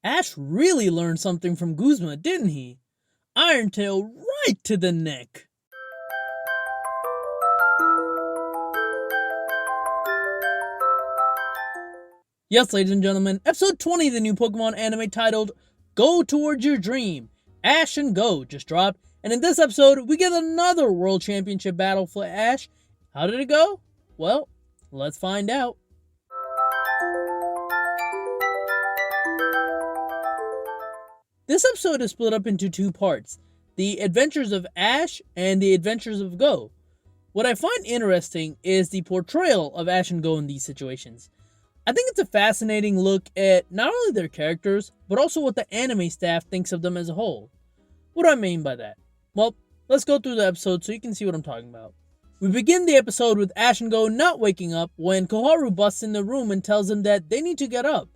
Ash really learned something from Guzma, didn't he? Iron Tail right to the neck. Yes, ladies and gentlemen, episode 20 of the new Pokemon anime titled Go Towards Your Dream, Ash and Go just dropped, and in this episode, we get another World Championship battle for Ash. How did it go? Well, let's find out. This episode is split up into two parts, the adventures of Ash and the adventures of Go. What I find interesting is the portrayal of Ash and Go in these situations. I think it's a fascinating look at not only their characters, but also what the anime staff thinks of them as a whole. What do I mean by that? Well, let's go through the episode so you can see what I'm talking about. We begin the episode with Ash and Go not waking up when Koharu busts in the room and tells them that they need to get up.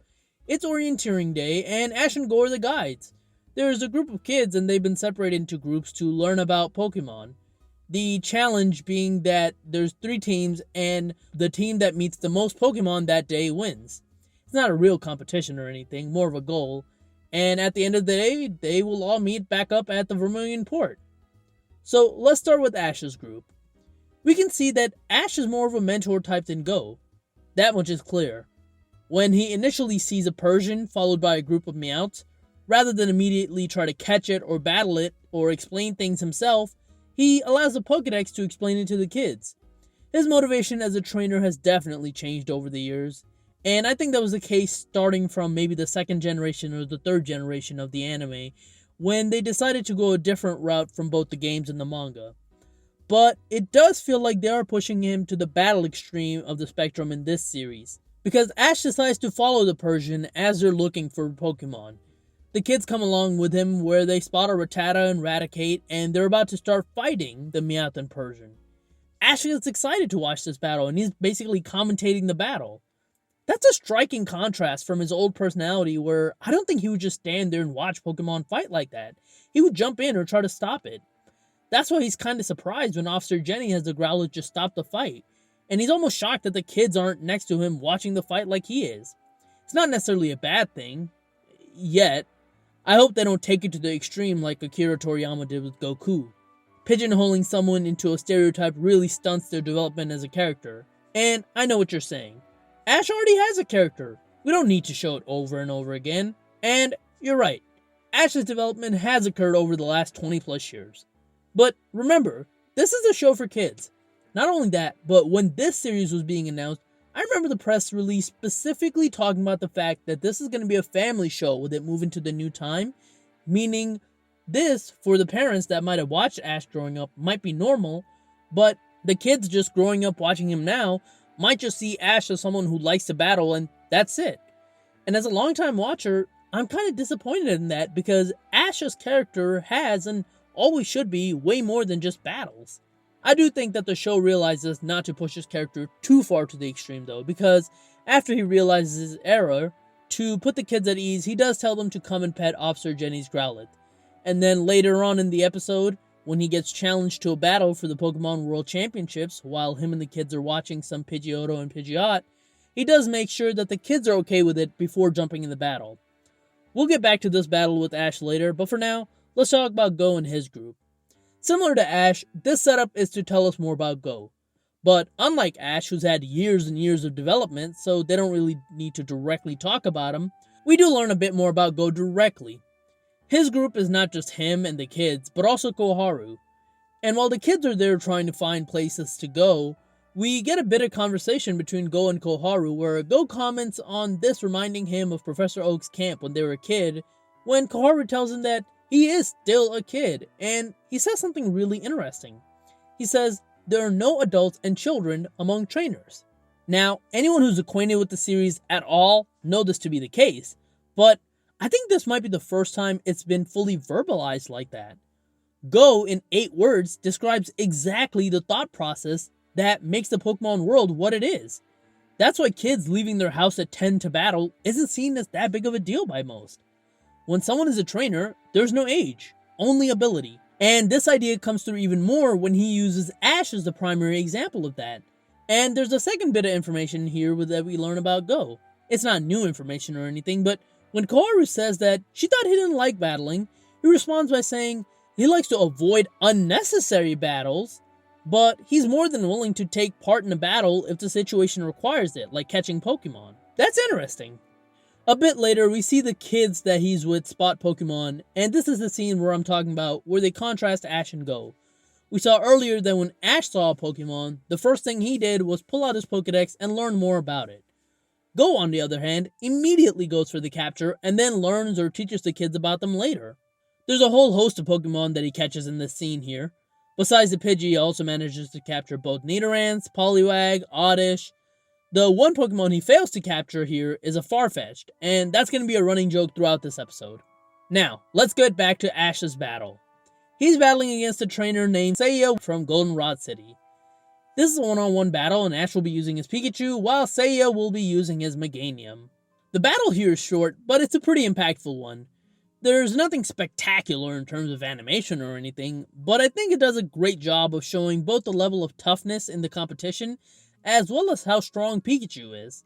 It's Orienteering Day and Ash and Go are the guides. There is a group of kids and they've been separated into groups to learn about Pokemon. The challenge being that there's 3 teams and the team that meets the most Pokemon that day wins. It's not a real competition or anything, more of a goal. And at the end of the day, they will all meet back up at the Vermilion Port. So let's start with Ash's group. We can see that Ash is more of a mentor type than Go. That much is clear. When he initially sees a Persian followed by a group of Meowths, rather than immediately try to catch it or battle it or explain things himself, he allows the Pokédex to explain it to the kids. His motivation as a trainer has definitely changed over the years, and I think that was the case starting from maybe the 2nd generation or the 3rd generation of the anime, when they decided to go a different route from both the games and the manga. But it does feel like they are pushing him to the battle extreme of the spectrum in this series, because Ash decides to follow the Persian as they're looking for Pokemon. The kids come along with him where they spot a Rattata and Raticate, and they're about to start fighting the Meowth and Persian. Ash gets excited to watch this battle, and he's basically commentating the battle. That's a striking contrast from his old personality where I don't think he would just stand there and watch Pokemon fight like that. He would jump in or try to stop it. That's why he's kind of surprised when Officer Jenny has the Growlithe just stop the fight, and he's almost shocked that the kids aren't next to him watching the fight like he is. It's not necessarily a bad thing, yet. I hope they don't take it to the extreme like Akira Toriyama did with Goku. Pigeonholing someone into a stereotype really stunts their development as a character. And I know what you're saying. Ash already has a character. We don't need to show it over and over again. And you're right. Ash's development has occurred over the last 20 plus years. But remember, this is a show for kids. Not only that, but when this series was being announced, I remember the press release specifically talking about the fact that this is going to be a family show with it moving to the new time, meaning this, for the parents that might have watched Ash growing up, might be normal, but the kids just growing up watching him now might just see Ash as someone who likes to battle and that's it. And as a longtime watcher, I'm kind of disappointed in that because Ash's character has and always should be way more than just battles. I do think that the show realizes not to push his character too far to the extreme though, because after he realizes his error, to put the kids at ease, he does tell them to come and pet Officer Jenny's Growlithe. And then later on in the episode, when he gets challenged to a battle for the Pokemon World Championships, while him and the kids are watching some Pidgeotto and Pidgeot, he does make sure that the kids are okay with it before jumping in the battle. We'll get back to this battle with Ash later, but for now, let's talk about Go and his group. Similar to Ash, this setup is to tell us more about Go. But unlike Ash, who's had years and years of development, so they don't really need to directly talk about him, we do learn a bit more about Go directly. His group is not just him and the kids, but also Koharu. And while the kids are there trying to find places to go, we get a bit of conversation between Go and Koharu where Go comments on this reminding him of Professor Oak's camp when they were a kid, when Koharu tells him that he is still a kid, and he says something really interesting. He says, there are no adults and children among trainers. Now, anyone who's acquainted with the series at all know this to be the case, but I think this might be the first time it's been fully verbalized like that. Go, in 8 words, describes exactly the thought process that makes the Pokemon world what it is. That's why kids leaving their house at 10 to battle isn't seen as that big of a deal by most. When someone is a trainer, there's no age, only ability. And this idea comes through even more when he uses Ash as the primary example of that. And there's a second bit of information here that we learn about Go. It's not new information or anything, but When Koharu says that she thought he didn't like battling, he responds by saying he likes to avoid unnecessary battles, but he's more than willing to take part in a battle if the situation requires it, like catching Pokemon. That's interesting. A bit later, we see the kids that he's with spot Pokemon, and this is the scene where I'm talking about, where they contrast Ash and Go. We saw earlier that when Ash saw a Pokemon, the first thing he did was pull out his Pokedex and learn more about it. Go, on the other hand, immediately goes for the capture and then learns or teaches the kids about them later. There's a whole host of Pokemon that he catches in this scene here. Besides the Pidgey, he also manages to capture both Nidorans, Poliwag, Oddish. The one Pokemon he fails to capture here is a Farfetch'd, and that's going to be a running joke throughout this episode. Now, let's get back to Ash's battle. He's battling against a trainer named Seiya from Goldenrod City. This is a one-on-one battle, and Ash will be using his Pikachu, while Seiya will be using his Meganium. The battle here is short, but it's a pretty impactful one. There's nothing spectacular in terms of animation or anything, but I think it does a great job of showing both the level of toughness in the competition, as well as how strong Pikachu is.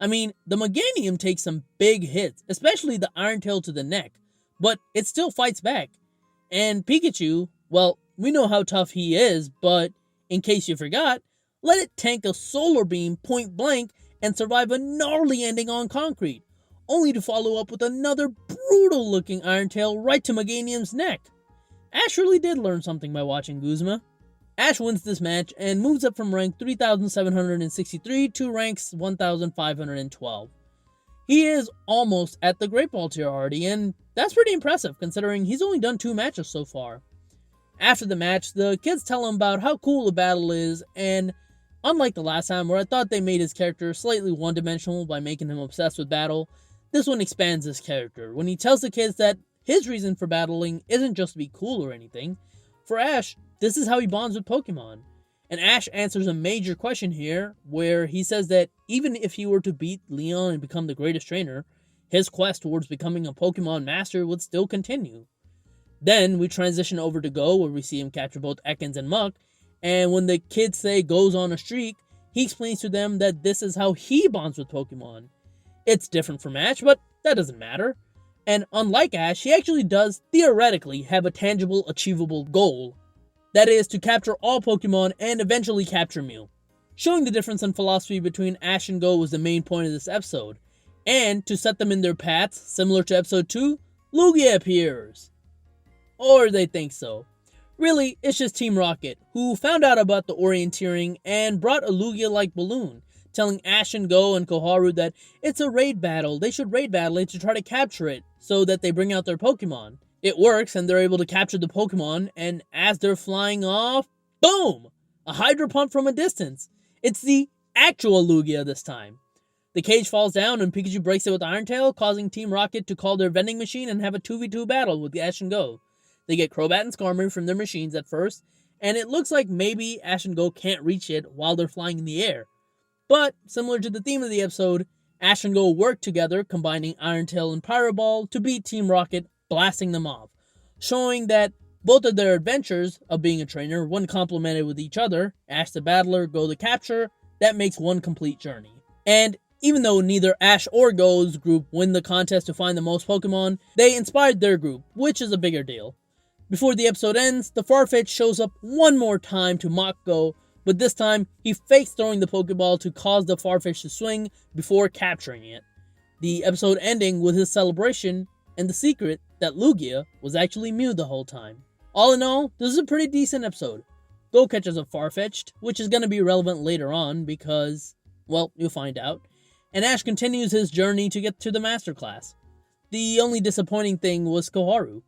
I mean, the Meganium takes some big hits, especially the Iron Tail to the neck, but it still fights back. And Pikachu, well, we know how tough he is, but in case you forgot, let it tank a Solar Beam point blank and survive a gnarly ending on concrete, only to follow up with another brutal looking Iron Tail right to Meganium's neck. Ash really did learn something by watching Guzma. Ash wins this match and moves up from rank 3,763 to ranks 1,512. He is almost at the Great Ball tier already, and that's pretty impressive considering he's only done 2 matches so far. After the match, the kids tell him about how cool the battle is, and unlike the last time where I thought they made his character slightly one-dimensional by making him obsessed with battle, this one expands his character when he tells the kids that his reason for battling isn't just to be cool or anything. For Ash, this is how he bonds with Pokemon. And Ash answers a major question here, where he says that even if he were to beat Leon and become the greatest trainer, his quest towards becoming a Pokemon master would still continue. Then we transition over to Go, where we see him capture both Ekans and Muk, and when the kids say Go's on a streak, he explains to them that this is how he bonds with Pokemon. It's different from Ash, but that doesn't matter. And unlike Ash, he actually does, theoretically, have a tangible, achievable goal. That is, to capture all Pokemon and eventually capture Mew. Showing the difference in philosophy between Ash and Go was the main point of this episode. And to set them in their paths, similar to episode 2, Lugia appears. Or they think so. Really, it's just Team Rocket, who found out about the Orienteering and brought a Lugia-like balloon, telling Ash and Go and Koharu that it's a raid battle, they should raid battle it to try to capture it, so that they bring out their Pokemon. It works, and they're able to capture the Pokemon, and as they're flying off, boom! A Hydro Pump from a distance. It's the actual Lugia this time. The cage falls down, and Pikachu breaks it with Iron Tail, causing Team Rocket to call their vending machine and have a 2v2 battle with Ash and Go. They get Crobat and Skarmory from their machines at first, and it looks like maybe Ash and Go can't reach it while they're flying in the air. But, similar to the theme of the episode, Ash and Go work together, combining Iron Tail and Pyro Ball to beat Team Rocket, blasting them off, showing that both of their adventures of being a trainer, one complemented with each other, Ash the Battler, Go the Capture, that makes one complete journey. And even though neither Ash or Go's group win the contest to find the most Pokemon, they inspired their group, which is a bigger deal. Before the episode ends, the Farfetch'd shows up one more time to mock Go, but this time, he fakes throwing the Pokeball to cause the Farfetch'd to swing before capturing it. The episode ending with his celebration and the secret that Lugia was actually Mew the whole time. All in all, this is a pretty decent episode. Go catches a Farfetch'd, which is going to be relevant later on because, well, you'll find out. And Ash continues his journey to get to the Master Class. The only disappointing thing was Koharu.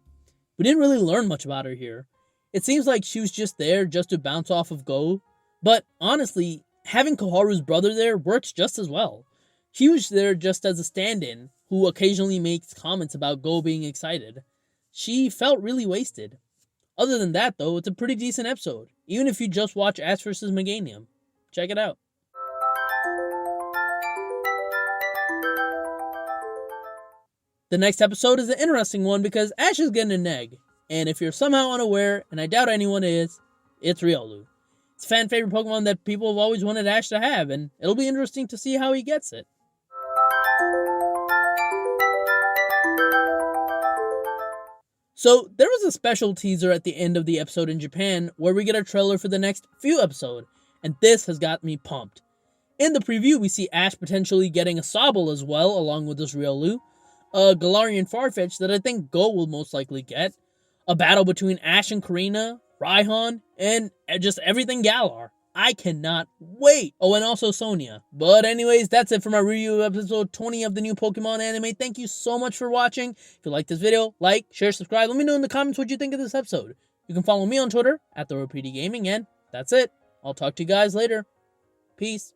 We didn't really learn much about her here. It seems like she was just there just to bounce off of Go, but honestly, having Koharu's brother there works just as well. He was there just as a stand-in, who occasionally makes comments about Go being excited. She felt really wasted. Other than that though, it's a pretty decent episode, even if you just watch Ash vs. Meganium. Check it out. The next episode is an interesting one because Ash is getting an egg, and if you're somehow unaware, and I doubt anyone is, it's Riolu. It's a fan favorite Pokemon that people have always wanted Ash to have, and it'll be interesting to see how he gets it. The next episode is an interesting one because Ash is getting an egg, and if you're somehow unaware, and I doubt anyone is, it's Riolu. It's a fan favorite Pokemon that people have always wanted Ash to have, and it'll be interesting to see how he gets it. So there was a special teaser at the end of the episode in Japan where we get a trailer for the next few episodes, and this has got me pumped. In the preview, we see Ash potentially getting a Sobble as well, along with this Riolu, a Galarian Farfetch'd that I think Go will most likely get, a battle between Ash and Karina, Raihan, and just everything Galar. I cannot wait. Oh, and also Sonia. But anyways, that's it for my review of episode 20 of the new Pokemon anime. Thank you so much for watching. If you like this video, like, share, subscribe. Let me know in the comments what you think of this episode. You can follow me on Twitter at PdGaming, and that's it. I'll talk to you guys later. Peace.